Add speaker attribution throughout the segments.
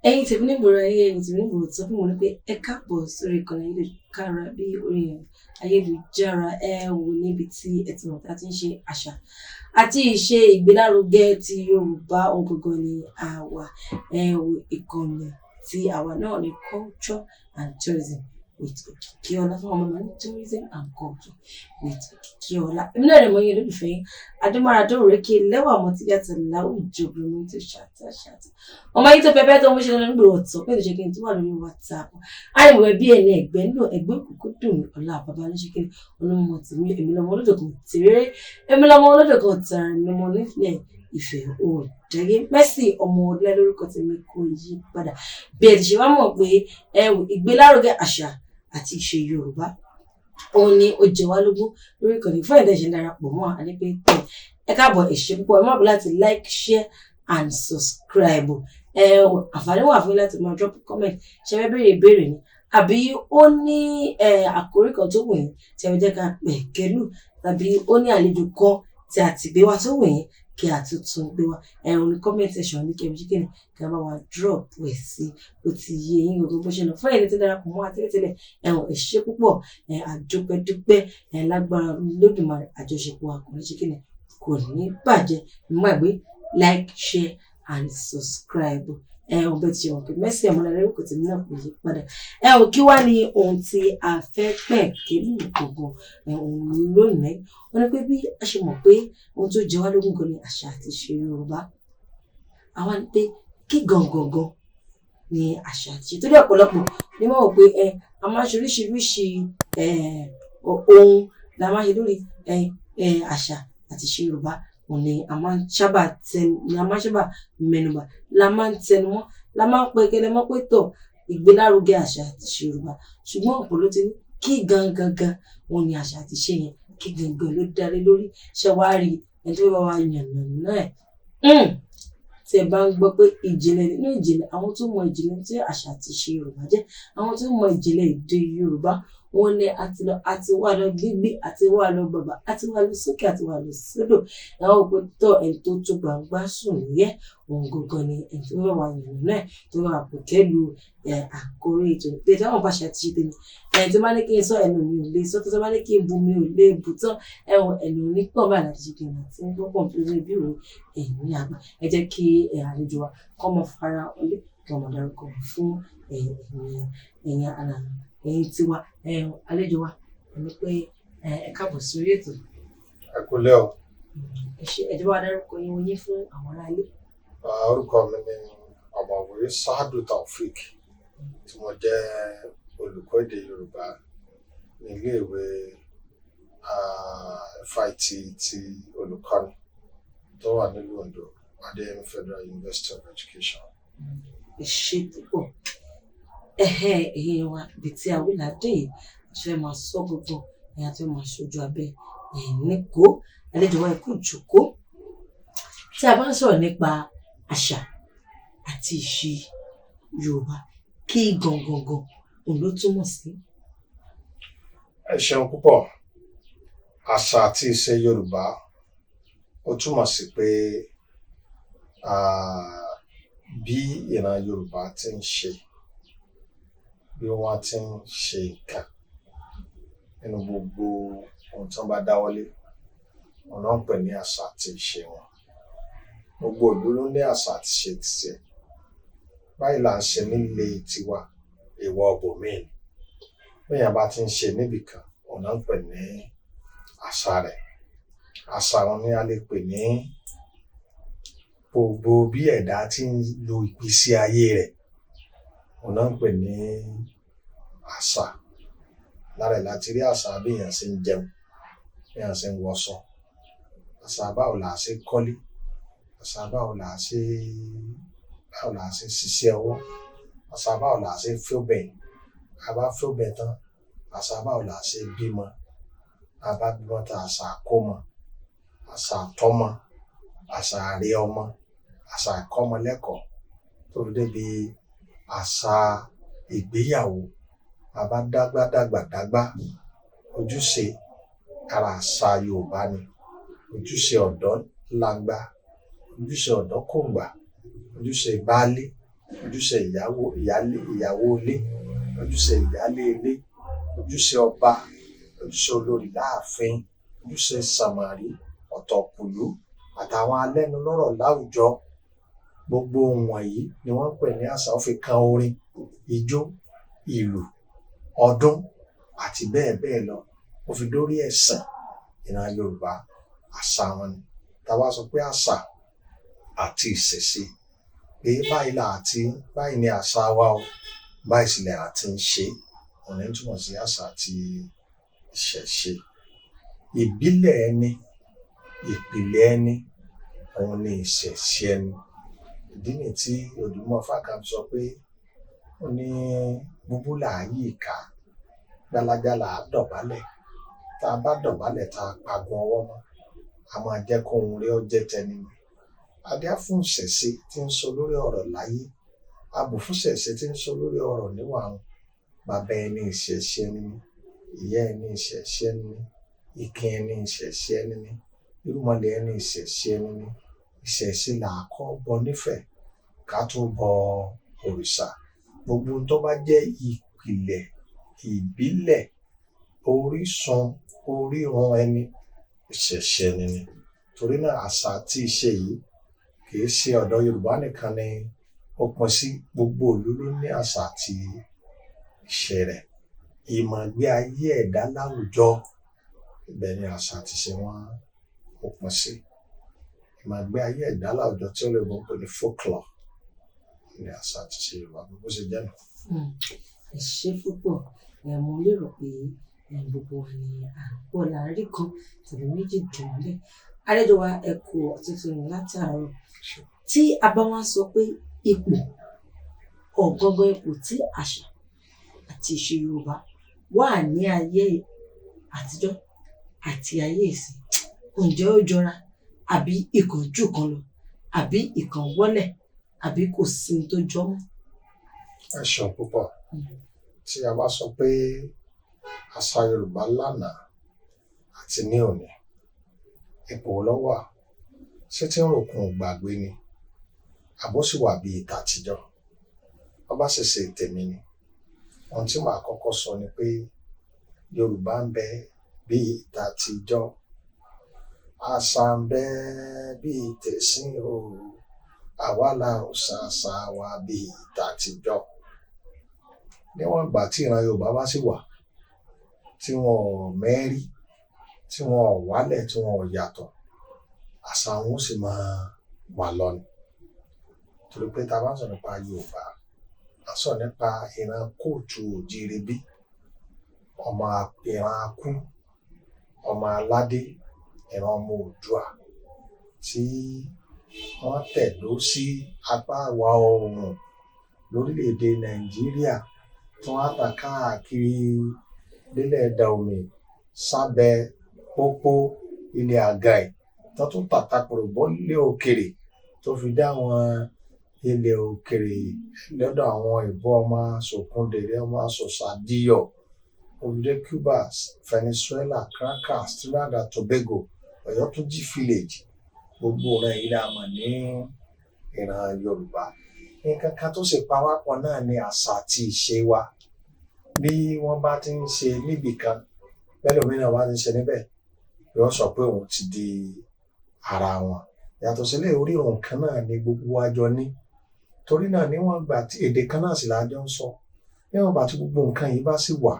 Speaker 1: ẹ̀yin tèmi nígboro ayé ẹ̀yin tèmi nígboro tó fún wọn ní pé ẹ káàbọ̀ sórí ìkànnì ayélujára bí orí ayélujára ẹ wò níbi tí ẹ ti mọ̀ tá a ti ń ṣe àṣà àti ìṣe ìgbélárugẹ ti Yorùbá ohun gbogbo ni àwa ẹ wò ìkànnì tí àwa náà ní culture and tourism with Òkìkíọlá fún ọmọ ní tourism and culture with Òkìkíọlá. Èmi náà rẹ̀ mọ́ yín olólùfẹ́ yín adémáradó rèké lẹ́wà ọmọ tí yàtọ̀ láwùjọ obìnrin tó ṣàtàṣàtà ọmọ yìí tó pẹpẹ tó ń ṣe lọ́nà nígboro ọ̀tọ̀ pé ìṣe kí n tó wà lórí WhatsApp àìmọ̀ ẹbí ẹni ẹgbẹ́ nínú ẹgbẹ́ òkùnkùn dùn ọ̀la bàbá ní ṣe kí ni olómọ tèmi èmi lọ́mọ olódòkan tèrè èmi lọ́mọ olódòkan tààrà èmi lọ́mọ nífẹ̀ẹ́ ìfẹ́ òdẹ́gẹ́ Mercy ọmọ ọdẹ lórúkọ tèmi kò yí padà bí ẹ ti ṣe wá mọ̀ pé ìgbélárugẹ àṣà àti ìṣe Yorùbá òun ni ó jẹ wá lógún lórí ìkànnì fún ẹ̀dá ìṣẹ̀ darapọ̀ mọ́ àdépé tẹ̀ ẹ káàbọ̀ ẹ̀ṣẹ̀ púpọ̀ ẹ má bọ̀ láti like share and subscribe àǹfààní wà fún yín láti máa drop comment ṣe fẹ́ béèrè ìbéèrè ni àbí ó ní àkórí kan tó wù yín tí ẹ jẹ́ ká pẹ̀kẹ́lù tàbí ó ní àlejò kan tí a ti gbé wá tó wù yín kí a tuntun gbé wá ní comment section ní kẹbi ṣíkẹ́ ni kí a bá wa drop ẹ̀ sí ó ti yé yín gbogbo bó ṣe lọ fún ẹ̀yìn tí darapọ̀ mọ́ àtẹ́lẹ̀tẹ́lẹ̀ ẹ̀ṣẹ́ púpọ̀ àdúpẹ́dúpẹ́ lágbára Olódùmarè àjọṣepọ̀ àkùnrin ṣíkẹ́ ni kò ní bàjẹ́ mọ́ ẹ̀gbẹ́ like share and subscribe ọbẹ̀ tí wọn kì í Mercy ọmọlára kò tèmi náà kò yí padà kí wá ní ohun tí a fẹ́ pẹ̀ kélù gbogbo òun lónìí wọn ni pé bí a ṣe mọ̀ pé ohun tó jẹ wá lógún gan ni àṣà àti ìṣe Yorùbá àwa ni pé kí gangan ni àṣà àti ìṣe tó dé ọ̀pọ̀lọpọ̀ ni wọ́n wọ̀ pé a máa ṣe oríṣiríṣi ohun la máa ṣe lórí àṣà àti ìṣe Yorùbá òun ni a máa ń sábà mẹ́nubà la máa ń tẹnumọ́ la máa ń pẹkẹlẹ mọ́ pé tọ̀ ìgbélárugẹ àṣà àti ìṣe Yorùbá ṣùgbọ́n ọ̀pọ̀ ló ti ní kí gangan òun ni àṣà àti ìṣe yẹn kí gangan ló darí lórí ṣe wá rí ẹni tó bá wà yànnà náà tí ẹ bá ń gbọ́ pé ìjìnlẹ̀ nínú ìjìnlẹ̀ àwọn tó mọ ìjìnlẹ̀ tí àṣà àti ìṣe Yorùbá jẹ́ àwọn tó mọ ìjìnlẹ̀ èdè Yorùbá wọn ní àti wà lọ gbígbé àti wà lọ bàbà àti wà lọ sókè àti wà lọ sódò àwọn òpin tó ẹni tó tó gbàngbà sùn yẹ òun gangan ni ẹni tó wà yìnyín náà tó wà pẹ̀kẹ́lu àkórí ètò pé táwọn bá ṣe àti ṣe tèmi ẹni tó bá ní kí n sọ ẹnu mi ò lè sọ tó bá ní kí n bu mi ò lè bu tán ẹnu onípọ̀ bá láti ṣe kí n àti ń gbọ́ pọ̀ nítorí bí òun ẹ̀yìn àgbà ẹ jẹ́ kí àlejò wa kọ́ mọ fara ọlé kí ọmọ dárúkọ fún ẹ̀yìn àná ẹ̀yin tiwa àlejò wa ẹni pé ẹ káàbọ̀ sórí ètò.
Speaker 2: ẹ kú lẹ́ o.
Speaker 1: ẹjọ́ wa dárúkọ yín fún àwọn ará ilé.
Speaker 2: orúkọ mi ni ọ̀mọ̀wé Saadu Taofeek tí mo jẹ́ olùkọ́ èdè Yorùbá ní iléèwé FIT ti olùkọ́ni tó wà nílùú Ondo Adéyẹmí Federal University of Education.
Speaker 1: ẹ ṣé púpọ̀ èèyàn wa ibi tí a wí ládé yìí àti fẹ́ máa sọ gbogbo èèyàn tí wọ́n máa ṣojú abẹ́ nípò àlejò wa ẹ̀kú ìjókòó tí a bá ń sọ̀rọ̀ nípa àṣà àti ìṣe Yorùbá kí gangan òun ló túmọ̀ sí.
Speaker 2: ẹ ṣeun púpọ̀ àṣà àti ìṣe Yorùbá ó túmọ̀ sí pé bí ìran Yorùbá ti ń ṣe bí wọ́n ti ń ṣe nǹkan nínú gbogbo ohun tí wọ́n bá dáwọ́lé wọn náà ń pè ní àṣà àti ìṣe wọn. Gbogbo ìlú ló ní àṣà àti ìṣe tiẹ̀. Báyìí là ń ṣe nílé tiwa èèwọ̀ ibòmíì ni. Bẹ́ẹ̀ bá ti ń ṣe níbìkan wọn náà ń pè ní àṣà rẹ̀. Àṣà wọn ni a lè pè ní gbogbo bí ẹ̀dá ti ń lo ìgbésí ayé rẹ̀ wọn náà ń pè ní àṣà. Lára ẹ̀ láti rí àṣà bí èèyàn ṣe ń jẹun, bí èèyàn ṣe ń wọṣọ, àṣà báwo là ṣe kọ́lé, àṣà báwo là ṣe ṣiṣẹ́ ọwọ́, àṣà báwo là ṣe fẹ́ obìnrin, a bá fẹ́ obìnrin tán, àṣà báwo là ṣe bímọ, a bá bímọ tán àṣà àkómọ, àṣà àtọ́mọ, àṣà àrẹ ọmọ, àṣà àkọ́mọlẹ́kọ̀ọ́ tó débi àṣà ìgbéyàwó. A bá dàgbà ojúṣe ara àṣà Yorùbá ni. Ojúṣe ọ̀dọ́ langba, ojúṣe ọ̀dọ́ kòǹgbà, ojúṣe baálé, ojúṣe ìyàwó ilé, ojúṣe ìyálé ilé, ojúṣe ọba, ojúṣe olórí láàfin, ojúṣe sàmárì, ọ̀tọ̀kùlú àtàwọn alẹ́nulọ́rọ̀ láwùjọ. Gbogbo wọ̀nyí ni wọ́n ń pè ní àṣà. Ó fi kan orin, ijó, ìlù, ọdún àti bẹ́ẹ̀ bẹ́ẹ̀ lọ. Ó fi dórí ẹ̀sìn. Ìran Yorùbá àṣà wọn ni. Tá a bá sọ pé àṣà àti ìṣẹ̀ṣe, pé báyìí ni àṣà wa o, báyìí sì lẹ̀ àti ń ṣe, òun ní túmọ̀ sí àṣà àti ìṣẹ̀ṣe. Ìbílẹ̀ ẹni, ìpìlẹ̀ ẹni, òun ni ìṣẹ̀ṣe ẹni. Ìdí nìyí tí Odùduwà sọ pé ó ní búbú là á yí ìka, gbalaja là á dọ̀bálẹ̀. Tá a bá dọ̀bálẹ̀ tá a pagun ọwọ́ mọ́, a máa jẹ́ kó ohun rí ó jẹ́ tẹni ni. Adé á fún ìṣẹ̀ṣe tí ń sọ lórí ọ̀rọ̀ láyé, abù fún ìṣẹ̀ṣe tí ń sọ lórí ọ̀rọ̀ níwàrun. Bàbá ẹni ìṣẹ̀ṣe ẹni ni, ìyá ẹni ìṣẹ̀ṣe ẹni ni, ìkin ẹni ìṣẹ̀ṣe ẹni ni, irúnmọlẹ̀ ẹni ìṣẹ̀ṣe ẹni ni. Ìṣẹ̀ṣe là á kọ́ bọ nífẹ̀ẹ́ ká tó bọ òrìṣà. Gbogbo tó bá jẹ́ ìpìlẹ̀, ìbílẹ̀, orísun, orírun ẹni, ìṣẹ̀ṣe ẹni ni. Torí náà àṣà àti ìṣe yìí kì í ṣe ọ̀dọ̀ Yorùbá nìkan ni ó pín sí. Gbogbo ìlú ló ní àṣà àti ìṣe rẹ̀. Ìmọ̀gbé ayé ẹ̀dá láwùjọ, ibẹ̀ ni àṣà àti ìṣe wọn ó pín sí. Ìmọ̀gbé ayé ẹ̀dá láwùjọ tí ó lè mọ̀ pé ní folklore ni àṣà àti ìṣe Yorùbá bó ṣe jẹ́ nù.
Speaker 1: Ẹ ṣé púpọ̀. Mo lérò pé gbogbo wa ni àgbọ̀ láàárín kan tàbí méjì dùn mọ́lẹ̀. Àlejò wa ẹ kú ọ̀tútù ní látàárọ̀. Tí a bá wá sọ pé ipò, ọ̀gangan ipò tí àṣà àti ìṣe Yorùbá wà ní ayé àtijọ́ àti ayé ìsìn, ǹjẹ́ ó jọra àbí ìkan jù kan lọ, àbí ìkan wọ́lẹ̀, àbí kò sí ní tó jọ mọ́?
Speaker 2: Ẹ ṣeun púpọ̀. Tí a bá sọ pé àṣà Yorùbá lánàá àti ní òní, ipò ló wà. Ṣé tí ń ròkun gbàgbé ni àbó sì wà bí ìtàtijọ́? Wọ́n bá ṣèṣe tèmi ni. Ohun tí màá kọ́kọ́ sọ ni pé Yorùbá ń bẹ bí ìtàtijọ́, àṣà ń bẹ bí ìtẹ̀sín o, àwa la ò ṣàṣà wa bí ìtàtijọ́. Níwọ̀n ìgbà tí ìran Yorùbá bá sì wà, tí wọn ò mẹ́rí, tí wọn ò wálẹ̀, tí wọn ò yàtọ̀, àṣà wọn sì máa wà lọ ni. Torí pé tá a bá sọ nípa Yorùbá, a sọ nípa ìran kóòtù òjíire bí, ìran akú, ọmọ aládé, ìran ọmọ Oòduà tí wọ́n tẹ̀dó sí apá ìwọ̀ oòrùn lórílẹ̀‐èdè Nàìjíríà, tí wọ́n á tà káàkiri nílẹ̀ Dahomey, sábẹ́ pópó ilẹ̀ Àgàì, tó tún tàtàkùrọ̀ bọ́ ilé òkèrè tó fi dá àwọn ilẹ̀ òkèrè lọ́dọ̀ àwọn ìbò ọmọ Sòkúndèrè, ọmọ Sòsàdíyọ̀, òbídé Cuba, Venezuela, Caracas, Trinidad and Tobago, Ọ̀yọ́túnjí village. Gbogbo ọ̀rẹ́ yìí la mọ̀ ní ìran Yorùbá. Nǹkan kan tó ṣe pawápọ̀ náà ni àṣà àti ìṣe wa. Bí wọ́n bá ti ń ṣe níbì kan, bẹ́lòmíràn bá ti ń ṣe níbẹ̀, yóò sọ pé òun ti di ara wọn. Yàtọ̀ sílẹ̀, orírun kan náà ni gbogbo wa jọ ní. Torí náà níwọ̀n ìgbà tí èdè kan náà sì la jọ ń sọ, níwọ̀n ìgbà tí gbogbo nǹkan yìí bá sì wà,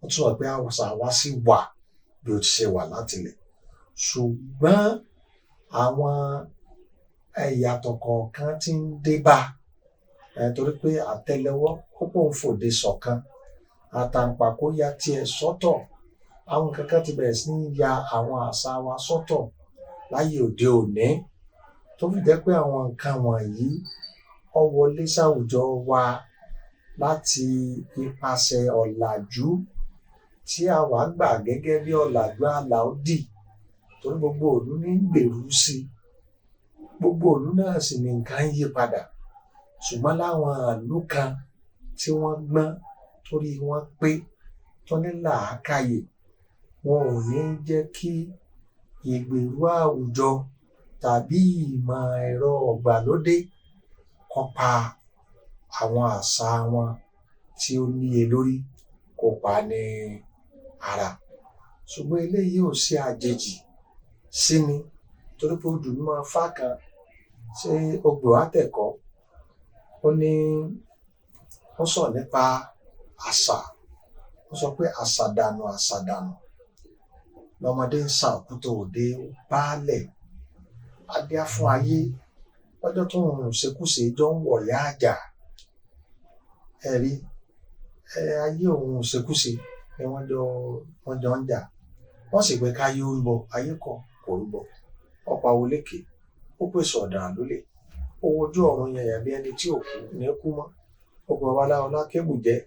Speaker 2: ó tún sọ pé àṣà wa sì wà bí ó ti ṣe wà látilẹ̀. Ṣùgbọ́n àwọn ìyàtọ̀ kọ̀ọ̀kan ti ń dé bá, torí pé àtẹ́lẹwọ́ ó pọ̀ ń fòde ṣọ̀kan, àtàǹpàkò ya tiẹ̀ sọ́tọ̀. Àwọn kankan ti bẹ̀rẹ̀ sí ní ya àwọn àṣà wa sọ́tọ̀ láyé òde òní, tó fi jẹ́ pé àwọn nǹkan wọ̀nyí ó wọlé sáwùjọ wa láti ipasẹ̀ ọ̀làjú tí àwa gbà gẹ́gẹ́ bí ọ̀làjú àlàódì. Torí gbogbo ìlú ní gbèrú sí i, gbogbo ìlú náà sì ní nǹkan yí padà. Ṣùgbọ́n láwọn ìlú kan tí wọ́n gbọ́n, torí wọ́n pé, tó ní làákàyè, wọn ò ní jẹ́ kí ìgbèrú àwùjọ tàbí ìmọ̀ ẹ̀rọ ìgbàlódé kó pa àwọn àṣà wọn tí ó níye lórí kó pa ní ara. Ṣùgbọ́n eléyìí ò ṣe àjèjì sí mi torí pé odù ní máa fá kan ṣé ogbò àtẹ̀kọ́. Ó ní ó sọ̀rọ̀ nípa àṣà. Ó sọ pé àṣàdànù lọmọdé ń sa òkúta òde baálẹ̀. Adíá fún ayé lọ́jọ́ tó ń ṣekúṣe jọ ń wọ̀lé àjà. Ẹ̀rí ayé òun ṣekúṣe ni wọ́n jọ ń jà. Wọ́n sì pé káyé ó rúbọ, ayé kò rúbọ. Ọ̀pọ̀ àwòlékè ó pèsè ọ̀daràn lólè. Owó ojú ọ̀run yẹn bí ẹni tí ò kú ní kú mọ́. Ọgbọ̀n babaláwo lákébù jẹ́.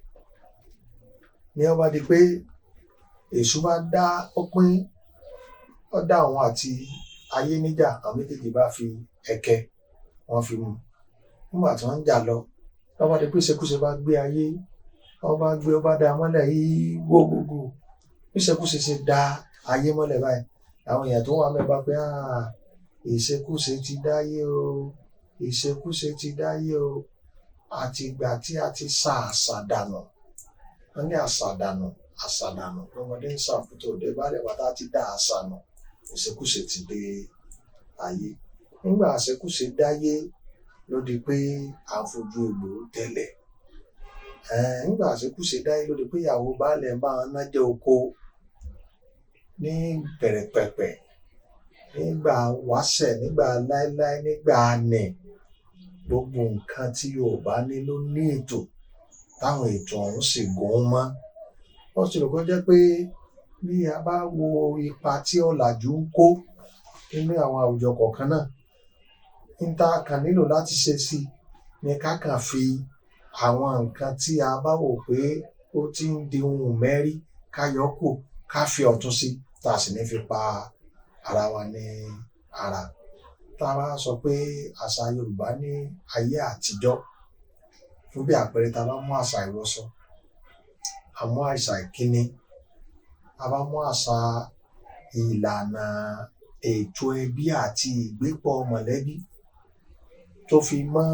Speaker 2: Ní ó bá di pé èṣù bá dá òun àti ayé níjà, àwọn méjèèjì bá fi ẹ̀kẹ́ wọ́n fi mú. Nígbà tí wọ́n ń jà lọ, wọ́n bá di pé ìṣekúṣe bá gbé ayé, wọ́n bá dá mọ́lẹ̀ yìí gbogbogbò. Bí ìṣekúṣe ṣe dá ayé mọ́lẹ̀ báyìí, àwọn èèyàn tó wà mẹ́ba pé ìṣekúṣe ti dáyé o, ìṣekúṣe ti dáyé o. Àti ìgbà tí a ti sa àṣà dànù. Wọ́n ní àṣà dànù lọmọdé ń sa òkúta òde baálẹ̀ wá tá ti dá àṣà nù. Ìṣekúṣe ti dé ayé. Nígbà ìṣekúṣe dáyé ló di pé à ń fojú egbò tẹ́lẹ̀. Nígbà ìṣekúṣe dáyé ló di pé ìyàwó baálẹ̀ bá wọn nájẹ́ oko ní bẹ̀rẹ̀pẹ̀pẹ̀, nígbà wáṣẹ̀, nígbà láéláé, nígbà anẹ̀. Gbogbo nǹkan tí Yorùbá ní ló ní ètò táwọn ètò ọ̀hún sì gún mọ́. Wọ́n sì rò kó jẹ́ pé bí a bá wo ipa tí ọ̀làjú ń kó nínú àwọn àwùjọ kọ̀ọ̀kan náà, níta kan nílò láti ṣe sí ni ká kàn fi àwọn nǹkan tí a bá wò pé ó ti ń di ohun mẹ́rí ká yọ kù, ká fi ọ̀tún sí, tá a sì ní fi pa ara wa ní ara. Tá a bá sọ pé àṣà Yorùbá ní ayé àtijọ́, fún bí àpẹẹrẹ tá a bá mú àṣà ìwọṣọ, a mú àṣà ìkíni, a bá mú àṣà ìlànà ètò ẹbí àti ìgbépọ̀ mọ̀lẹ́bí tó fi mọ́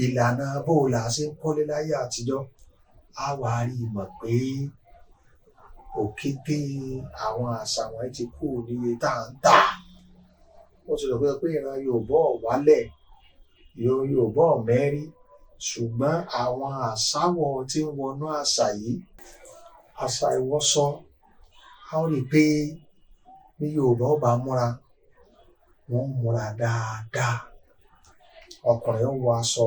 Speaker 2: ìlànà bó la ṣe ń kọ́lé láyé àtijọ́, a wá rí mọ̀ pé òkété àwọn àṣà wọ̀nyí ti kú níye tá à ń tà. Ó ti rò pé ìran Yorùbá wálẹ̀, Yorùbá mẹ́rí, ṣùgbọ́n àwọn àṣàwọ̀ tí ń wọnú àṣà yìí, àṣà ìwọṣọ, a ó rí pé bí Yorùbá ó bá múra, wọ́n múra dáadáa. Ọkùnrin ó wọ aṣọ,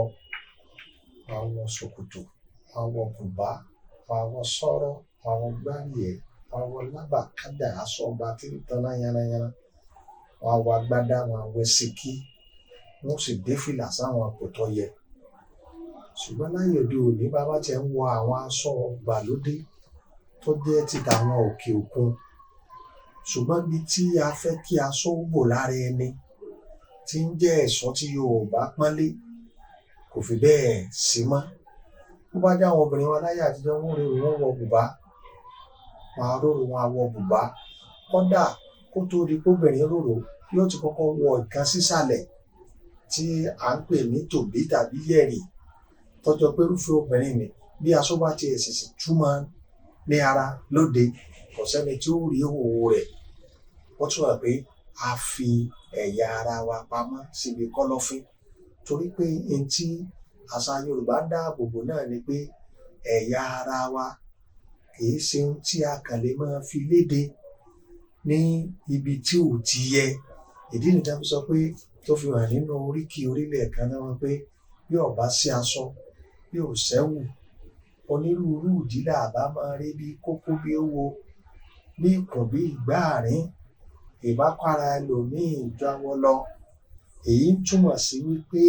Speaker 2: wọ́n wọ ṣòkòtò, wọ́n wọ bùbá, wọ́n wọ sọ́rọ́, wọ́n wọ gbáríyẹ̀, wọ́n wọ lábàkádà, aṣọ ọba tí ń taná yánnayànna, wọ́n wọ agbádá, wọ́n wọ síkí, wọ́n sì dé fìlà sáwọn àpòtọ́ yẹ. Ṣùgbọ́n láyé òde òní bàbá tí ń wọ àwọn aṣọ ìgbàlódé tó jẹ́ ti tàwọn òkè òkun, ṣùgbọ́n bí tí a fẹ́ kí aṣọ bò lára ẹni tí ń jẹ́ ẹ̀ṣọ́ tí Yorùbá pọ́nlé kò fi bẹ́ẹ̀ sí mọ́. Bó bá jẹ́ àwọn obìnrin wa láyé àtijọ́, wọ́n wọ bùbá, wọ́n á rórò, wọ́n á wọ bùbá. Kódà kó tó di pé obìnrin rórò, yóò ti kọ́kọ́ wọ nǹkan sísàlẹ̀ tí à ń pè ní tòbí tàbí yẹ̀rì, tọ́jọ́ pé irúfẹ́ obìnrin ni bí aṣọ bá ti ẹ̀sìsì túmọ̀ ní ara lóde, kò sẹ́ni tí ó rí ìhòòhò rẹ̀. Ó túmọ̀ pé a fi ẹ̀yà ara wa pamọ́ síbi kọ́lọ́fín, torí pé n tí àṣà Yorùbá dáàbò bò náà ni pé ẹ̀yà ara wa kìí ṣe ohun tí a kàn lè máa fi léde ní ibi tí ò ti yẹ. Ìdí nìyẹn fi sọ pé tó fi hàn nínú oríkì orílẹ̀ kan náà wọn pé bí ó bá sí aṣọ, bí ò sẹ́wù, onírúurú ìdílé àbá máa rí bí kókó, bí owó, bí ikùn, bí ìgbáàrín, ìbákwara ẹlòmíì jáwọ́ lọ. Èyí ń túmọ̀ sí wípé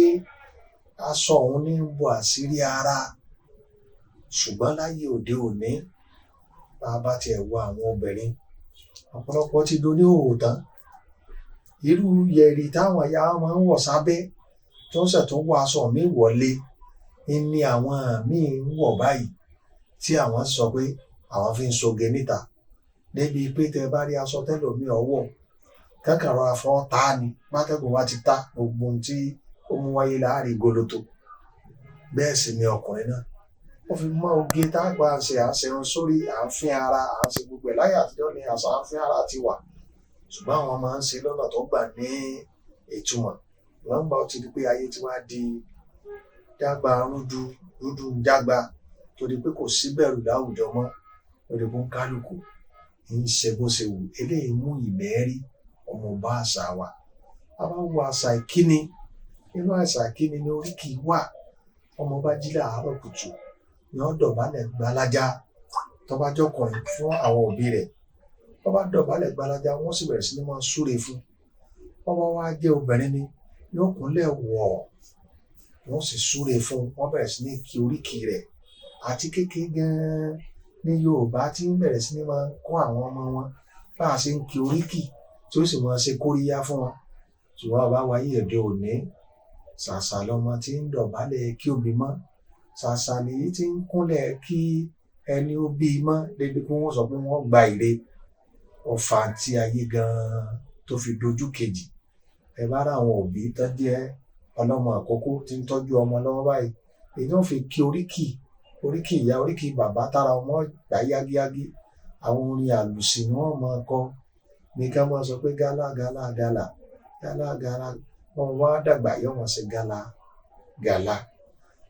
Speaker 2: aṣọ òun ní ń bo àṣírí ara. Ṣùgbọ́n láyé òde òní, bàbá tiẹ̀ wo àwọn obìnrin, ọ̀pọ̀lọpọ̀ ti doníhòòhò tán. Irú yẹ̀rì táwọn ìyá wọn máa ń wọ̀ sábẹ́ tí wọ́n ṣẹ̀ tó wọ aṣọ míì wọlé ní àwọn míì ń wọ̀ báyìí, tí àwọn sọ pé àwọn fi ń soge níta. Débi pé tẹ bá rí aṣọ tẹ́lòmíì ọwọ́, kankan rọra fọ́ ta ni, bátẹ́gùn wá ti ta gbogbo ohun tí ó mú wáyé láàrin goloto. bẹ́ẹ̀ sì ni ọkùnrin náà wọ́n fi mọ́ oge tá a gbà ṣe à ń ṣerun sórí à ń fín ara à ń ṣe gbogbo ẹ̀ láyé àtijọ́ ni àṣà à ń fín ara ti wà ṣùgbọ́n àwọn máa ń ṣe lọ́nà tó gbà ní ìtumọ̀ wọ́n gbà ó ti di pé ayé ti wá di jágba rúdú jágba torí pé kò sí bẹ̀rù láwùjọ mọ́ lórí bó ń kálukú ń ṣe bó ṣe wù eléyìí mú ìmẹ́rí ọmọ bá àṣà wa a bá wo àṣà ìkíni nínú àṣà ìkíni ní oríkì wà ọmọ bá jí láàárọ̀ kùtù ni wọ́n dọ̀bálẹ̀ gbalaja tó bá jọkùnrin fún àwọn òbí rẹ̀ tó bá dọ̀bálẹ̀ gbalaja wọ́n sì bẹ̀rẹ̀ sí ní máa súre fún ọmọ wa jẹ́ obìnrin ni yóò kúnlẹ̀ wọ̀ wọ́n sì súre fún wọ́n bẹ̀rẹ̀ sí ní kí oríkì rẹ̀ àti kékeré gan-an ní Yorùbá tí ń bẹ̀rẹ̀ sí ní máa kọ́ àwọn ọmọ wọn bá a ṣe ń kí oríkì tí ó sì máa ṣe kóríyá fún wọn ṣùgbọ́n bàbá wa yìí òde òní ṣàṣà lọmọ tí ń dọ̀bálẹ̀ kí òbí mọ́ ṣàṣà nìyí tí ń kúnlẹ̀ kí ẹni ó bí mọ́ débi pé wọ́n sọ pé wọ́n gba ire ọ̀fà tí ayé gan-an tó fi dojú kejì ẹ bá rà àwọn òbí tó jẹ́ ọlọ́mọ àkókò tí ń tọ́jú ọmọ lọ́wọ́ báyìí èyí wọ́n fi kí oríkì ìyá oríkì bàbá tára ọmọ gbà yágíyágí àwọn orin àlùsí ni wọ́n máa kọ ní ká máa sọ pé gálà gálà gálà gálà gálà wọn wá dàgbà yọ wọn sí gálà gálà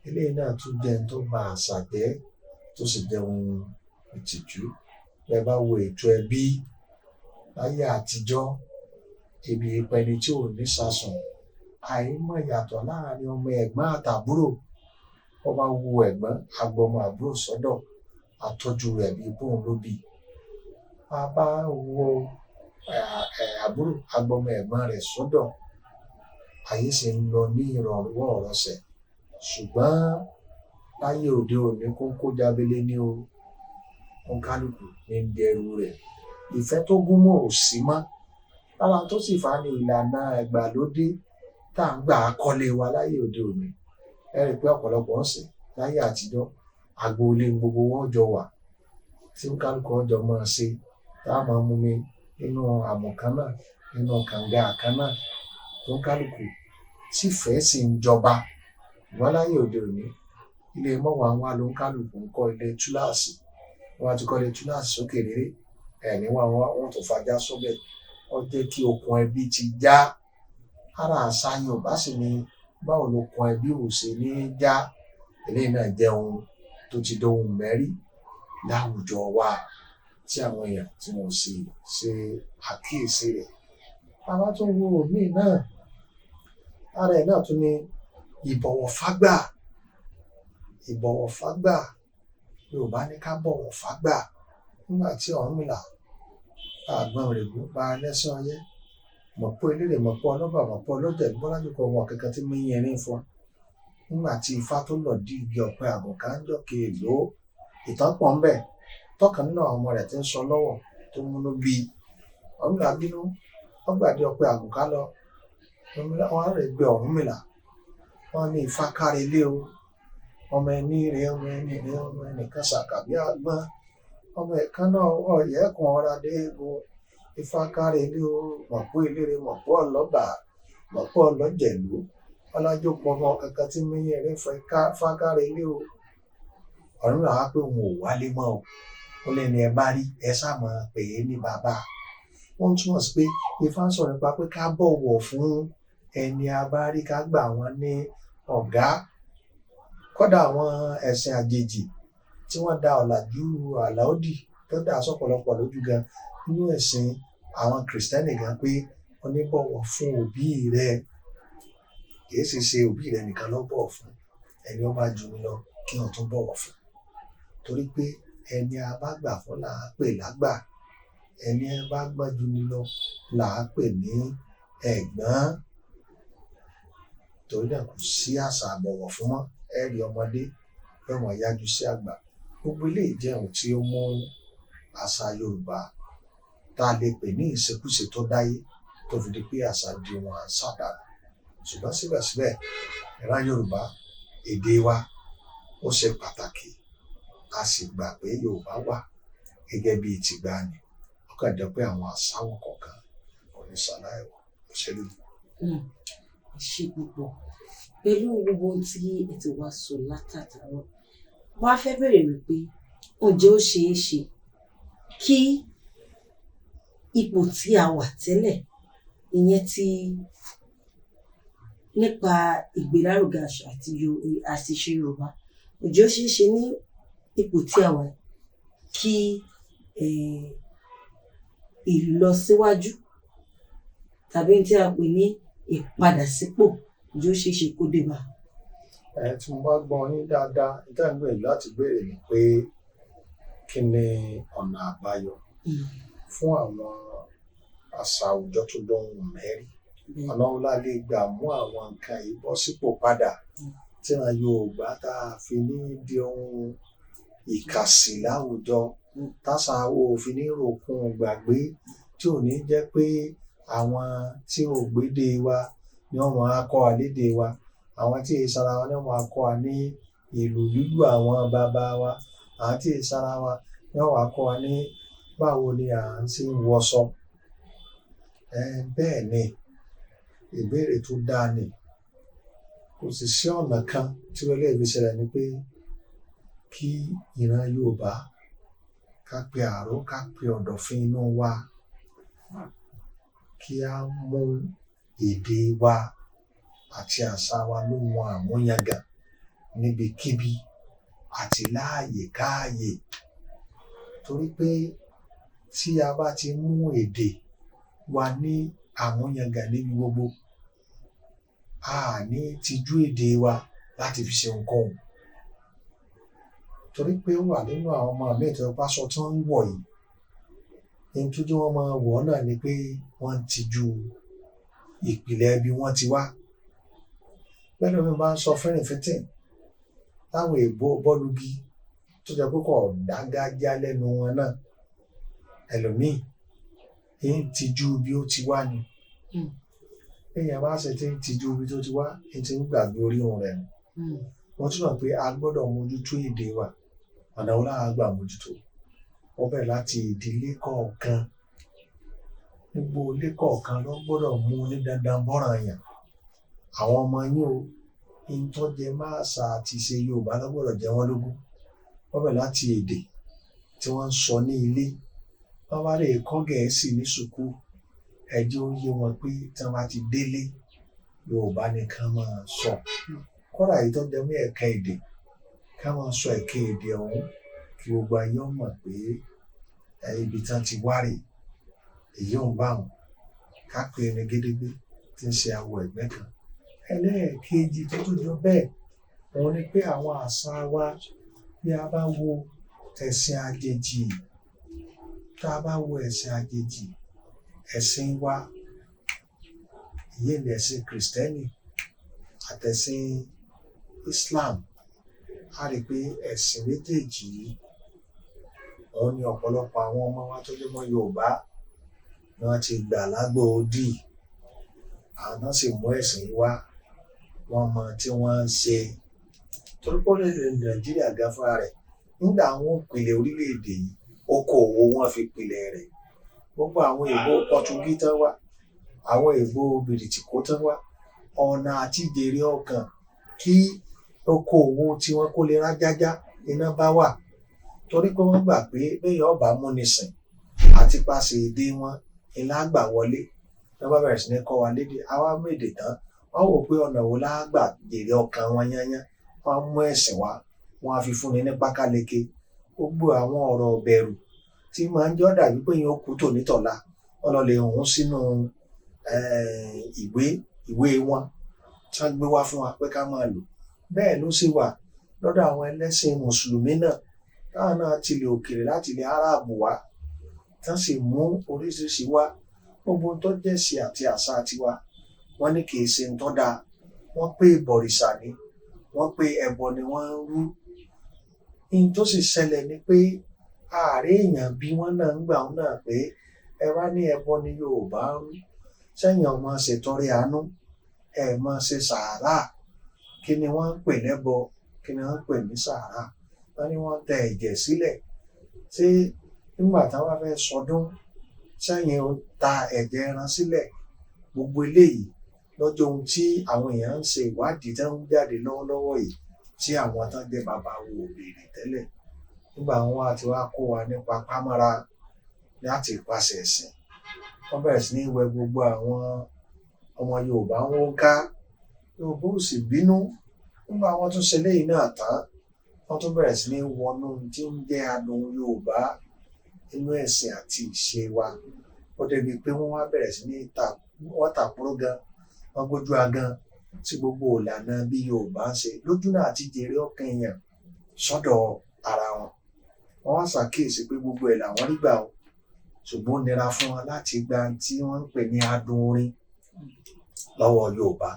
Speaker 2: eléyìí náà tún jẹ́ tó ba àṣà jẹ́ tó sì jẹ́ ohun ìtìjú ẹ bá wo ètò ẹbí láyé àtijọ́ ibi ìpẹni tí ò ní sásùn àìmọ̀ ìyàtọ̀ láàrin ọmọ ẹ̀gbọ́n àtàbúrò wọ́n bá wo ẹ̀gbọ́n agbọmọ àbúrò sọ́dọ̀ àtọ́jú rẹ̀ bíi bóun ló bí a bá wo àbúrò agbọmọ ẹ̀gbọ́n rẹ̀ sọ́dọ̀ ayé sì ń lọ ní ìrọ̀rùn ọ̀rọ̀sẹ̀ ṣùgbọ́n láyé òde òní kókó jábélé ní o wọn kálukú ní dẹrù rẹ̀ ìfẹ́ tó gúnmọ́ ò sí mọ́ lára tó sì fà á ní ìlànà ìgbàlódé tá à ń gbà kọ́lé wa láyé òde òní ẹ rí i pé ọ̀pọ̀lọpọ̀ ń sìn láyé àtijọ́ agboolé gbogbo wọn jọ wà tí wọn kálukú ọjọ́ máa ṣe tá a máa mú mi nínú àmọ̀ kan náà nínú kànga kan náà tó ń kálukú tí ìfẹ́ sì ń jọba ṣùgbọ́n láyé òde òní ilé mọ́wàá wa ló ń kálukú ń kọ́ ilé túláàsì wọn á ti kọ́ ilé túláàsì sókè réré ẹ̀ní wọn tó fàájà sọ́bẹ̀ wọ́n jẹ́ kí okùn ẹbí ti já ara àṣà Yorùbá sì ni báwo lokùn ẹbí ò ṣe ní já eléyìí náà jẹ́ ohun tó ti dohun mẹ́rí láwùjọ wa tí àwọn èèyàn tí wọ́n sì ṣe àkíyèsí rẹ̀ bàbá tó wo míì náà ara ẹ̀ náà tún ní ìbọ̀wọ̀ fágbà Yorùbá ní ká bọ̀wọ̀ fágbà nígbà tí Ọ̀rúnmìlà àgbọn rẹ̀ gún pa lẹ́sẹ̀ ọyẹ́ mọ̀pọ̀ eléré mọ̀pọ̀ ọlọ́bà mọ̀pọ̀ ọlọ́jẹ̀ gbọ́lájúkọ wọn kankan tí mú yẹn rí fún nígbà tí Ifá tó lọ dí igi ọ̀pẹ àgùnkànjọ́ kèèló ìtàn pọ̀ ń bẹ̀ tọkàn nínú àwọn ọmọ rẹ̀ tí ń sọ lọ́wọ́ tó múnú bí Ọ̀rúnmìlà bínú wọ́n gbàdé ọ̀pẹ àgùnkàn lọ wọn rẹ̀ gbé Ọ̀rúnmìlà wọn ní Ifá kárí ilé o ọmọ ẹni rẹ̀ ọmọ ẹni rẹ̀ ọmọ ẹnìkan ṣàkàbí àgbọn ọmọ ẹ̀kan náà ọ̀yẹ́kùn ọ̀rá dé egun Ifá kárí ilé o mọ̀pọ̀ eléré mọ̀pọ̀ ọlọ́bà mọ̀pọ̀ ọlọ́jẹ̀lú ọlájópọ̀ ọmọ kankan tí míyẹn rẹ̀ Ifá kárí ilé o Ọ̀rúnmìlà wá pé òun ò wálé mọ́ o ó lẹ́ni ẹ bá rí ẹ sáàmọ̀ pè é ní bàbá wọ́n túmọ̀ sí pé Ifá ń sọ̀rọ̀ nípa pé ká bọ̀wọ̀ fún ẹni a bá rí ká gbà wọ́n ní ọ̀gá kódà àwọn ẹ̀sìn àjèjì tí wọ́n da ọ̀làjú àláódì tó dà sọ́pọ̀lọpọ̀ lójú gan nínú ẹ̀sìn àwọn kìrìsìtẹ́nì gan pé oníbọ̀wọ̀ fún òbí rẹ̀ kìí ṣe òbí rẹ̀ nìkan ló bọ̀wọ̀ fún ẹni ó bá jù ní lọ kí wọ́n tún bọ̀wọ̀ fún torí pé ẹni a bá gbà fún là á pè lágbà ẹni a bá gbọ́n jù ní lọ là á pè ní ẹ̀gbọ́n torí náà kò sí àṣà àbọ̀wọ̀ fún mọ́ ẹ̀rí ọmọdé yóò máa yájú sí àgbà gbogbo ilé ìjẹun tí ó mú àṣà Yorùbá tá a lè pè ní ìṣekúṣe tó dáyé tó fi di pé àṣà di wọn àṣàdànù ṣùgbọ́n síbẹ̀síbẹ̀ ìran Yorùbá èdè wa ó ṣe pàtàkì a sì gbà pé Yorùbá wà gẹ́gẹ́ bíi tìgbàanì ó kàn jẹ́ pé àwọn àṣàwọ̀ kọ̀ọ̀kan kò ní ṣàlàyé wọn òṣèlú.
Speaker 1: ṣe gbogbo pẹ̀lú gbogbo ohun tí ẹ ti wá sọ látàtàárọ̀, wọ́n á fẹ́ bẹ̀rẹ̀ wípé ǹjẹ́ ó ṣeé ṣe kí ipò tí a wà tẹ́lẹ̀, ìyẹn ti nípa ìgbélárugẹ àṣà àti ìṣe Yorùbá, ǹjẹ́ ó ṣeé ṣe ní ipò tí a wà kí ìlọsíwájú tàbí tí a pè ní ìpadàsípò ǹjẹ́ ó ṣeé ṣe kó dé bá?
Speaker 2: Tí mo bá gbọ́ yín dáadáa, níta ń gbìyànjú láti béèrè ni pé kí ni ọ̀nà àbáyọ fún àwọn àṣà àwùjọ tó dóhun mẹ́rí, ọ̀nà wo la lè gbà mú àwọn nǹkan yìí bọ́ sípò padà tí ìran Yorùbá tá a fi ní di ohun ìkàsì láwùjọ, táṣà wo òfin ní ròkun gbàgbé, tí ò ní jẹ́ pé àwọn tí ò gbédè wa ni wọ́n máa kọ́ wa lédè wa, àwọn tí èyí sára wa ni wọ́n máa kọ́ wa ní ìlù lílù àwọn bàbá wa, àwọn tí èyí sára wa ni wọ́n máa kọ́ wa ní báwo ni à ń ṣe wọṣọ. Bẹ́ẹ̀ ni ìbéèrè tó dáa ni, kò sì sí ọ̀nà kan tí wọ́n lè fi ṣẹlẹ̀ ni pé kí ìran Yorùbá ká pe àró ká pe ọ̀dọ̀fín inú wa, kí á mú èdè wa àti àṣà wa lóhun àmúyangàn níbikíbi àti láàyè káàyè, torí pé tí a bá ti mú èdè wa ní àmúyangàn níbi gbogbo, a ní tijú èdè wa láti fi ṣe ohunkóhun, torí pé ó wà nínú àwọn ọmọ mi tó pásọ tí wọ́n ń wọ̀ yìí, ní tó jẹ́ wọ́n máa wọ̀ náà ni pé wọ́n ti ju ìpìlẹ̀ bí wọ́n ti wá. Bẹ́ẹ̀ ló máa ń sọ fẹ́rìnfẹ́tìn láwọn èèbó bọ́lúgí tó jẹ́ pé kò dágájá lẹ́nu wọn náà, ẹlòmíì ń tijú bí ó ti wá ni. Èèyàn bá ṣe ti ń tijú bí tó ti wá, ń ti ń gbàgbé orí òun rẹ̀ nù. Wọ́n tún mọ̀ pé a gbọ́dọ̀ mójútó èdè wa, ọ̀nà wo láà gbà mójútó. Ó bẹ̀rẹ̀ láti ìdílé kọ̀ọ̀kan, gbogbo ilé kọ̀ọ̀kan ló gbọ́dọ̀ mú ní dandan bọ́ràn yàn. Àwọn ọmọ yín o, ń tọ́jẹ máa ṣà àti ṣe Yorùbá ló gbọ́dọ̀ jẹ wọ́n lógún. Ó bẹ̀rẹ̀ láti èdè tí wọ́n ń sọ ní ilé, wọ́n bá lè kọ́ Gẹ̀ẹ́sì ní sùkúù, ẹ jẹ́ ó yé wọn pé tí wọ́n bá ti délé Yorùbá ni ká máa sọ. Kódà èyí tó jẹ mọ́ ẹ̀ka èdè, ká máa sọ ẹ̀ka èdè ọ̀hún kí gbogbo ayé ó mọ̀ pé ibi tí wọ́n ti wá rèé, èyí ò ń bá wọn. Ká pe ẹni gédégbé tí ń ṣe awọ ẹ̀gbẹ́ kan. Ẹlẹ́ẹ̀kejì tó tún jọ bẹ́ẹ̀, òun ni pé àwọn àṣà wa, bí a bá wo ẹ̀sìn àjèjì, tá a bá wo ẹ̀sìn àjèjì, ẹ̀sìn wa, ìyẹn ni ẹ̀sìn Kìrìsìtẹ́nì àtẹ̀sìn Islam, a rí pé ẹ̀sìn méjèèjì yìí, òun ni ọ̀pọ̀lọpọ̀ àwọn ọmọ wa tó jẹ́ mọ́ Yorùbá ni wọ́n ti gbà lágbo odi. Àwọn náà sì mú ẹ̀sìn wá, wọ́n mọ tí wọ́n ń ṣe. Torí pé orílẹ̀-èdè Nàìjíríà gan fúnra rẹ̀, nígbà àwọn ìpìlẹ̀ orílẹ̀-èdè yìí, okòòwò wọn fi pìlẹ̀ rẹ̀. Gbogbo àwọn èèbó Pọ́tugí tán wá, àwọn èèbó Bìrìtìkó tán wá, ọ̀nà àti jèrè ọkàn kí okòòwò tí wọ́n kó lè rájájá iná bá wà. Torí pé wọ́n gbà pé béèyàn ọba múnisìn àti pàṣẹ èdè wọn ilá gbà wọlé, wọ́n bá bẹ̀rẹ̀ sí ní kọ́ wa lédè, àwa méde tán, wọ́n wò pé ọ̀nà wo lágbà jèrè ọkàn wọn yányán, wọ́n mú ẹ̀sìn wá, wọ́n á fi fúnni ní pákáleke. Gbogbo àwọn ọ̀rọ̀ bẹ̀rù tí máa ń jọ́ dàbí pé yín ó kú tònítọ̀la, wọ́n lọ lè hùn sínú ìwé wọn tí wọ́n gbé wá fún wa pé ká máa lò. Bẹ́ẹ̀ ló sì wà lọ́dọ̀ àwọn ẹlẹ́sìn Mùsùlùmí náà, táwọn náà ti ilẹ̀ òkèèrè láti ilẹ̀ Áráàbù wá, tí wọ́n sì mú oríṣiríṣi wá. Gbogbo tó jẹ́sìn àti àṣà tiwa, wọ́n ní kì í ṣe ń tọ́ da, wọ́n pé ìbọ̀rìṣà ni, wọ́n pé ẹbọ ni wọ́n ń rú. Ihun tó sì ṣẹlẹ̀ ni pé ààrẹ èèyàn bí wọ́n náà ń gbà wọn náà pé ẹ wá ní ẹbọ ni Yorùbá ń rú, sẹ́yìn ọmọ ṣètọrẹ àánú, ẹ máa ṣe sàárà. Kí ni wọ́n ń pè lẹ́bọ? Kí ni wọ́n ń pè ní sàárà? Wọ́n ní wọ́n tẹ ẹ̀jẹ̀ sílẹ̀. Ṣé nígbà táwọn fẹ́ sọdún, sẹ́yìn ta ẹ̀jẹ̀ ẹran sílẹ̀? Gbogbo eléyìí lọ́jọ́ ohun tí àwọn èèyàn ń ṣe ìwádìí tó ń jáde lọ́wọ́lọ́wọ́ yìí tí àwọn tán jẹ́ bàbá wo béèrè tẹ́lẹ̀ nígbà wọn àti wá kó wa nípa pámọ́ra láti ìpasẹ̀ ẹ̀sìn. Wọ́n bẹ̀rẹ̀ sí ní wẹ gbogbo àwọn ọmọ Yorùbá wọn ká. Yorùbá ò sì bínú. Nígbà wọn tún ṣe léyìí náà tán, wọ́n tún bẹ̀rẹ̀ sí ní wọnú tí ń jẹ́ adùn Yorùbá inú ẹ̀sìn àti ìṣe wa. Ó débi pé wọ́n wá bẹ̀rẹ̀ sí ní tàkúrò gan, wọ́n gbójú agan tí gbogbo ìlànà bí Yorùbá ń ṣe lójú náà àti jèrè ọkàn èèyàn sọ́dọ̀ ara wọn. Wọ́n wá ṣàkíyèsí pé gbogbo ẹ̀ làwọn rí gbà ó, ṣùgbọ́n ó nira fún wọn láti gba tí wọ́n ń pè ní adùn orin lọ́wọ́ Yorùbá.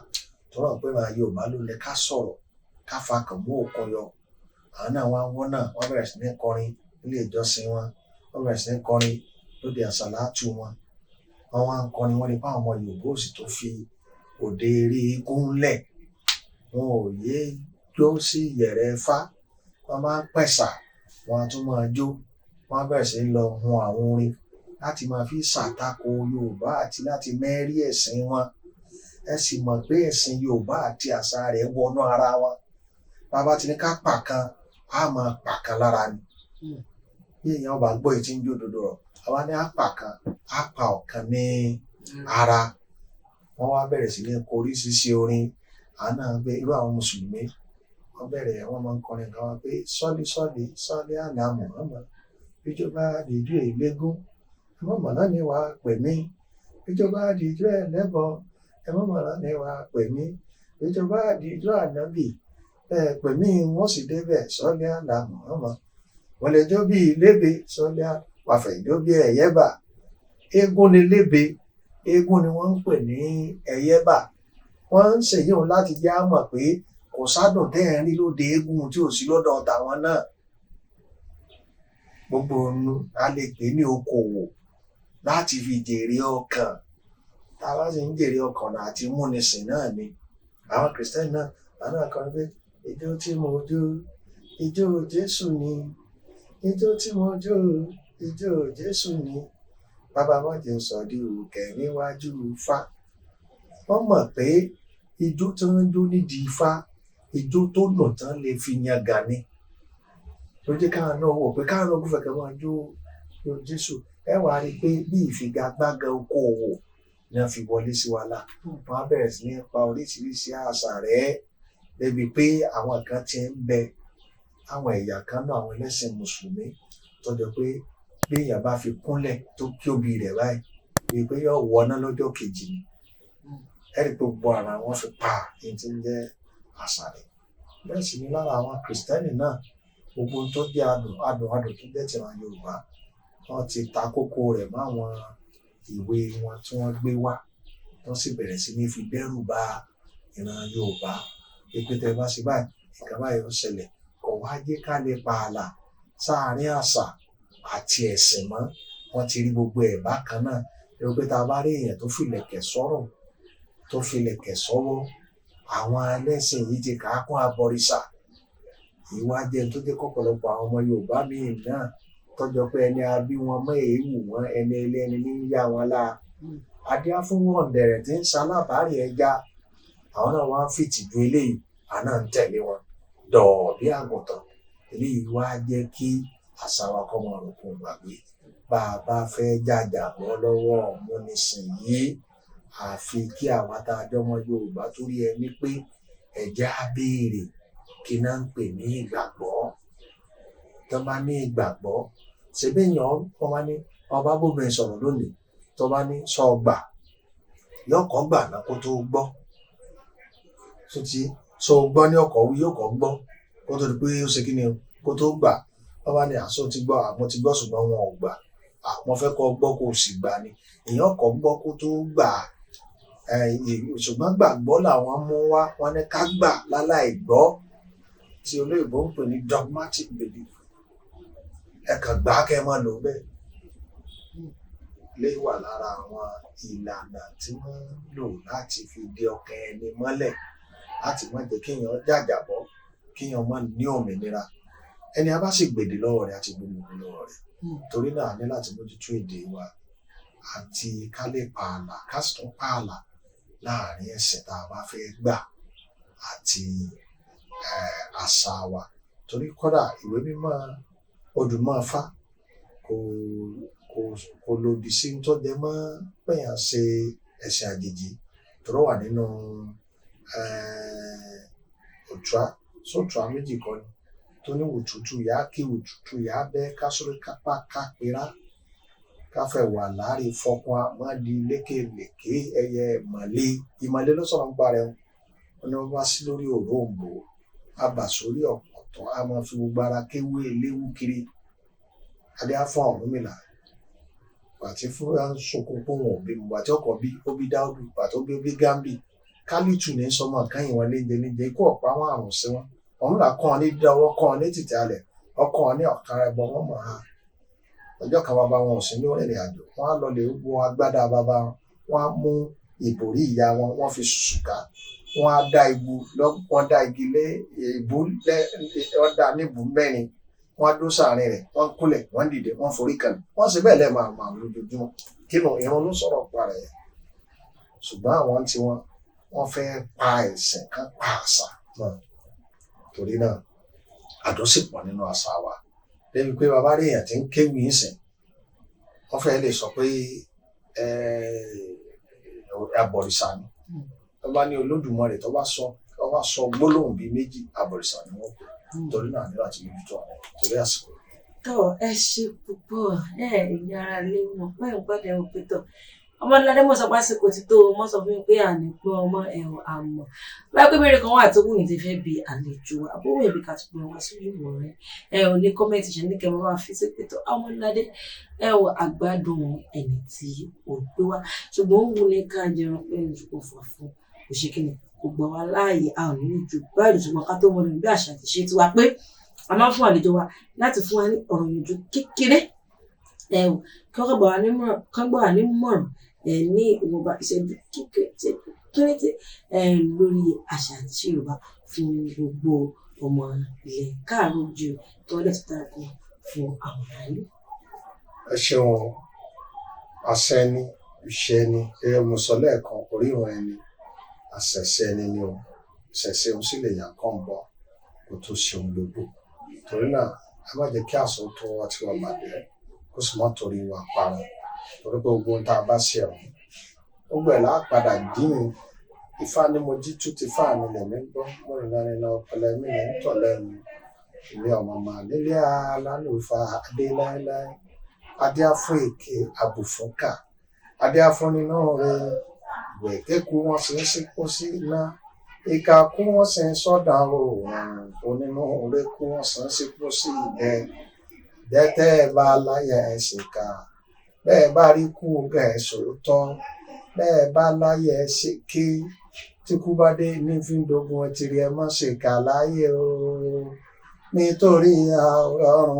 Speaker 2: Tó rọ̀ pé màá Yorùbá ló lẹ ká sọ̀rọ̀ ká fa kàn mú òkun yọ. Àwọn náà wọ́n bẹ̀rẹ̀ sí ní kọrin nílé ìjọsìn wọn, wọ́n bẹ̀rẹ̀ sí ní kọrin lóde àsàlátù wọn. Wọ́n wá ń kọrin wọ́n ní pé àwọn ọmọ Yorùbá ò sì tó fi òde eré eégún lẹ̀. Wọn ò yé jó sí ìyẹ̀rẹ̀ Ifá. Wọ́n máa ń pẹ̀sà, wọ́n á tún máa jó. Wọ́n bẹ̀rẹ̀ sí ní lọ hun àwọn orin láti máa fi ṣàtakò Yorùbá àti láti mẹ́rí ẹ̀sìn wọn. Ẹ sì mọ̀ pé ẹ̀sìn Yorùbá àti àṣà rẹ̀ wọnú ara wọn. Bàbá ti ní ká pàkan, á máa pàkan lára ni. Bí èèyàn bá gbọ́ ètí ń jó dodo rọ̀, àwa ní á pàkan, á pa ọ̀kan ní ara. Wọ́n wá bẹ̀rẹ̀ sí ní kọ oríṣiríṣi orin. Àwọn náà gbé irú àwọn Mùsùlùmí. Wọ́n máa ń kọrin kan wá pé sọ́lí àná Muhammad. Bíjọba àdìjú ìlégún, ẹ̀mọ́mọ̀ náà ni wàá pè mí. Bíjọba àdìjú ẹlẹ́bọ, ẹ̀mọ́mọ̀ náà ni wàá pè mí. Bíjọba àdìjú ànábì, pè mí wọ́n sì débẹ̀ sọ́lí àná Muhammad. Wọ́n lè jó bí lébe sọ́lí wàfẹ̀ ìjó bí ẹ̀yẹ́bà. Eégún ni lébe, eégún ni wọ́n ń pè ní ẹ̀yẹ́bà. Wọ́n ń ṣèyí òun láti jẹ́ á mọ̀ pé kò sádùn tẹ́ ẹ̀ ń rí lóde eégún tí ò sí lọ́dọ̀ tàwọn náà. Gbogbo a lè pè ní okòwò láti fi jèrè ọkàn. Tá a bá sì ń jèrè ọkàn àti múnisìn náà ni. Àwọn Kìrìsìtẹ́nì náà, àwọn náà kọrin pé ijó tí mo jó, ijó Jésù ni. Ijó tí mo jó, ijó Jésù ni. Bàbá wọn jẹ́ sọ̀dí òkè níwájú Ifá. Wọ́n mọ̀ pé ijó tí wọ́n ń jó nídìí Ifá, ijó tó dùn tán lè fi yangàn ni. Ló jẹ́ káwọn náà wò pé káwọn náà gbọ́dọ̀ máa jó Jésù. Ẹ wá rí i pé bí ìfigagbága okòwò ni wọ́n fi wọlé sí wa lá. Wọ́n á bẹ̀rẹ̀ sí ní pa oríṣiríṣi àṣà rẹ̀ débi pé àwọn kan ti ń bẹ àwọn ẹ̀yà kan náà, àwọn ẹlẹ́sìn Mùsùlùmí tó jẹ́ pé bí èèyàn bá fi kúnlẹ̀ tó kí òbí rẹ̀ báyìí, bí pé yóò wọná lọ́jọ́ kejì ni. Ẹ̀rí pé gbogbo ara wọn fi pa èyí tí ń jẹ́ àṣà rẹ̀. Bẹ́ẹ̀ sì ni lára àwọn Kìrìsìtẹ́nì náà, gbogbo tó jẹ́ adùn tó jẹ́ tìran Yorùbá, wọ́n ti ta kókó rẹ̀ mọ́ àwọn ìwé wọn tí wọ́n gbé wá. Wọ́n sì bẹ̀rẹ̀ sí ní fi dẹ́rù ba ìran Yorùbá. Pé tẹ́ bá ṣe báyìí, nǹkan báyìí ó ṣẹlẹ̀. Kò wá jẹ́ ká lè pààlà sáàárín àṣà àti ẹ̀sìn mọ́. Wọ́n ti rí gbogbo ẹ̀ bákan náà. Ẹ pé tá a bá rí èèyàn tó filẹ̀kẹ̀ sọ́rùn, tó filẹ̀kẹ̀ sọ́wọ́, àwọn ẹlẹ́sìn yìí ti kà á kún abọ̀rìṣà. Ìwà jẹ́ tó jẹ́ kọ́pọ̀lọpọ̀ àwọn ọmọ Yorùbá míì náà tọ́jọ́ pé ẹni a bí wọn mọ́ èéwù wọn, ẹni ẹlẹ́ni ní yá wọn láà. Adíá fún wọn dẹ̀rẹ̀ tí ń ṣalábàárì ẹja. Àwọn náà wá ń fìtìjú eléyìí, àná ń tẹ̀lé wọn dọ̀ọ̀ bí àgùntàn. Eléyìí wá jẹ́ kí àṣà wa kọ́ mọ́ ọ̀rùn gbàgbé. Bá a bá fẹ́ jàjàbọ́ lọ́wọ́ múnisìn yìí, àfi kí àwa tá a jọmọ Yorùbá torí ẹni pé ẹ̀já béèrè kí náà ń pè ní ìgbàgbọ́. Tó bá ní ìgbàgbọ́, ṣebí èèyàn wọ́n bá ní ọba bóbìnrin sọ̀rọ̀ lónìí, tó bá ní sọ gbà, yọkọ̀ gbà náà kó tó gbọ́. Tó ti sọ gbọ́ ní ọkọ̀ wí yóò kọ́ gbọ́ kó tó di pé ó ṣe kí ni kó tó gbà. Wọ́n bá ní àṣọ ti gbọ́, àwọn ti gbọ́ ṣùgbọ́n wọn ò gbà. Àwọn fẹ́ kọ́ gbọ́ kó sì gbà ni. Èèyàn kọ́ gbọ́ kó tó gbà. Ṣùgbọ́n gbàgbọ́ làwọn mú wá, wọ́n ní ká gbà láláì gbọ́, tí olóyìnbó ń pè ní dogmatic belief. Ẹ kàn gbà kẹ́ ẹ máa lò bẹ́ẹ̀. Lè wà lára àwọn ìlànà tí wọ́n ń lò láti fi dé ọkàn ẹni mọ́lẹ̀, láti má jẹ́ kéèyàn jàjàbọ́, kéèyàn má ní òmìnira. Ẹni a bá sì gbèdè lọ́wọ́ rẹ̀ àti gbogbo lọ́wọ́ rẹ̀. Torí náà ní láti mójútó èdè wa àti ká lè pààlà, ká sì tún pààlà láàrin ẹ̀sìn tá a bá fẹ́ gbà àti àṣà wa torí kódà ìwé mímọ́ Odùmọ̀fá kò lòdì sí tó jẹ mọ́ péyàn ṣe ẹ̀sìn àjèjì tó wà nínú òtúá méjì kan ni tó ní òtútù yá kí òtútù yá bẹ́ kásórí kápá kápẹ́rá káfẹ̀wà láàrin fọkàn àmọ́dí lékèlékè ẹyẹ ìmọ̀lẹ́ ló sọ̀rọ̀ ń parẹ́ wọn ni wọ́n bá sí lórí òróǹbó abà sórí ọ̀pọ̀tọ́ a máa fi gbogbo ara kéwé léwu kiri adé á fún Ọ̀rúnmìlà àti fún sunkún pé wọn ò bí mu àti ọkọ̀ bí ó bí Dáúdù àti ó bí Gámbì Kálítù ní sọmọ káyìn wọn léje ikú ọ̀pá wọn àrùn sí wọn Ọ̀rúnmìlà kàn án ní dáwọ́ kàn án ní tìtì alẹ̀ ọkàn án ní ọ̀kan ẹbọ wọn mọ̀ á ọjọ́ kan bàbá wọn ò sí ní ìrìn àjò wọn á lọ lè wọ agbádá bàbá wọn á mú ìbòrí ìyá wọn fi ṣùkà wọn á dá wọn dá igi lé ìbú wọn dá níbù mẹ́rin wọn á dó sáàrin rẹ̀ wọn kúnlẹ̀ wọn dìde wọn forí kan wọn sì bẹ́ẹ̀ lẹ́ẹ̀ máa lójoojúmọ́ kínú irun ló sọ̀rọ̀ pa rẹ̀ ṣùgbọ́n àwọn tí wọ́n fẹ́ pa ẹ̀sìn kan pa àṣà náà torí náà àdósìpọ̀ nínú àṣà wa débi pé bàbá rí èèyàn tí ń kéwì ń sìn wọ́n fẹ́ lè sọ pé abọ̀rìṣà ni tó bá ní Olódùmarè tó bá sọ gbólóhùn bíi méjì abọ̀rìṣà ni wọ́n pè torí náà ní láti lójú tó àwọn torí àsìkò.
Speaker 1: tó ẹ ṣe púpọ̀ ìyára lé wọn pẹ́ ìpàdé òpin tó Ọmọládé mọ̀ sọ pásìkò ti tó mọ́ sọ fún mi pé àní pé ọmọ ẹ̀rọ àmọ́ báyọ̀ pé mẹ́rin kan wà tó wùyìn ti fẹ́ bi àlejò àbúrò ìbí ká tó gbọ́n wá sórí ìwọ̀ rẹ̀ ò ní kọ́mẹ́ǹtì ṣe ní kẹmọ́ wá fi sí pé tó Ọmọládé àgbàdùn ẹni tí ò gbé wá ṣùgbọ́n ó wù ní ká jẹun pé ìjùkọ̀ fà fún kò ṣe kí ni kò gbà wá láàyè a ò ní ju báyìí ṣùgbọ́n ká tó mọ ní bí àṣà ti ṣe ti wá pé a máa ń fún àlejò wa láti fún wa ní ọ̀rọ̀ ìyànjú kékeré kí wọ́n gbọ́ wà ní mọ̀ràn ní ìwọ̀nba ìṣẹ́jú kékeré lórí àṣà àti Yorùbá fún gbogbo ọmọ ilẹ̀ káàárọ̀ oòjíire tó wọlé tó dára fún àwọn aráàlú.
Speaker 2: ẹ ṣeun àṣẹ ni ìṣe ni mo sọ lẹ́ẹ̀kan oríran ẹni àṣẹṣẹ ẹni ni o ṣẹṣẹ òun sì lè yàn kàn bọ kó tó ṣeun gbogbo torí náà ẹ má jẹ́ kí àṣọ tó wá tí wọ́n bàjẹ́ kó sì má torí wa parun torí pé gbogbo ohun tá a bá ṣe ọ̀hún ó gbẹ̀ lápadà dín Ifá ní mo jí tú ti fáà mi lẹ̀mí gbọ́ mo rìn lárin lọ ọpọlọ mi lẹ̀ ń tọ̀ lẹ́nu ilé ọmọ màá nílé alálùfà adé láéláé adé afún èké àbùfúnkà adé afún nínú rẹ ìwẹ̀ kéku wọn sì ń síkú sí iná ìka kú wọn sì ń sọ́dà òòrùn onínú rẹ kú wọn sì ń síkú sí ilẹ̀ jẹ́tẹ́ bá láyà ẹ̀ ṣèkà bẹ́ẹ̀ bá rí kú gẹ̀ sòótọ́ bẹ́ẹ̀ bá láyà ẹ̀ ṣèké tí kú bá dé ní fíndógún ẹ tìrì ẹ má ṣèkà láyé o nítorí ọ̀run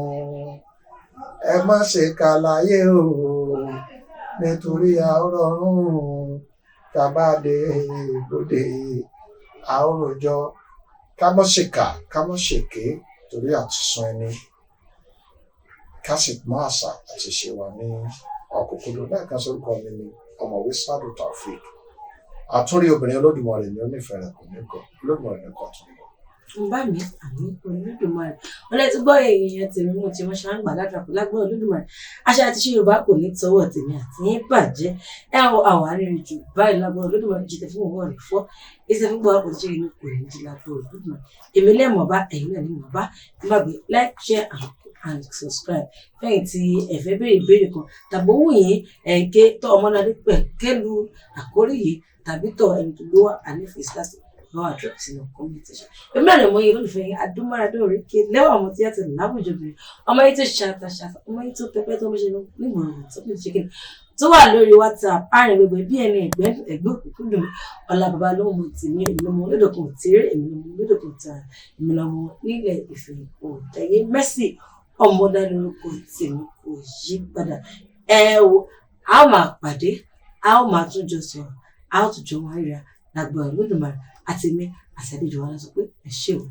Speaker 2: ẹ má ṣèkà láyé o nítorí ọ̀run tàbádé ìbòdè àwòrán ká má ṣèkà ká má ṣèké torí àtisùn ẹni ká sì mọ àṣà àti ṣe wà ní ọ̀kúnkúndùn lẹ́ẹ̀kan sórúkọ mi ni ọ̀mọ̀wé Sádù Taofeek àtúnrí obìnrin Olódùmarè ní onífẹ̀ẹ́ rẹ̀ kò ní kọ Olódùmarè ní kọ tún lọ.
Speaker 1: Bá mi àmì Olódùmarè wọn lè ti gbọ́ èèyàn tèmi mú tí wọ́n ṣe ń gbà ládùúgbò lágbó Olódùmarè àṣà àti ṣe Yorùbá kò ní tọwọ́ tèmi àti yín bàjẹ́ àwọn àrírí jù báyìí lágbó Olódùmarè jíde fún òwò rẹ̀ fọ́ ẹsẹ̀ fún gbọ́dọ̀ kò tí ṣe inú kò ní jí lágbó Olódùmarè èmi lẹ́mọ̀ bá ẹ̀yin náà ní mọ̀ bá gbàgbé like share and subscribe fẹ́yìn tí ẹ̀fẹ́ béèrè ìbéèrè kan tàbí owó yìí ẹ̀ǹkẹ́ tọ́ Ọmọládé pẹ̀kẹ́lu àkórí yìí tàbí tọ́ ẹni tó gbé wá ànífẹ̀ẹ́ síláṣí lọ́wọ́ àdúrà sínú kọ́mẹ́ntì ṣá. èmi náà lè mọ iye olólùfẹ́ yín Adúmáradé Òrékè lẹ́wọ̀ àwọn tí yàtọ̀ láwùjọ bìnrin ọmọ yìí tó ṣàtàṣàtà ọmọ yìí tó pẹpẹ tó ń ṣe nígbòrò tó ń ṣe kíni tó wà lórí WhatsApp àárín gbogbo bí ẹni ẹgbẹ́ òkùnkùn dùn ọ̀la bàbá ló mọ tèmi èmi lọmọ olódòkun tèrè èmi lọmọ olódòkun tààrà èmi lọmọ nílẹ̀ Ifẹ̀ òdàyé Mercy Ọmọládé lórúkọ tèmi kò yí padà wo a ó máa pàdé a ó máa tún jọ sọ̀rọ̀ a ó tún jọ wá ríra lágbára Olódùmarè àti mi àti àdéjọ wa lọ sọ pé ẹ ṣé o.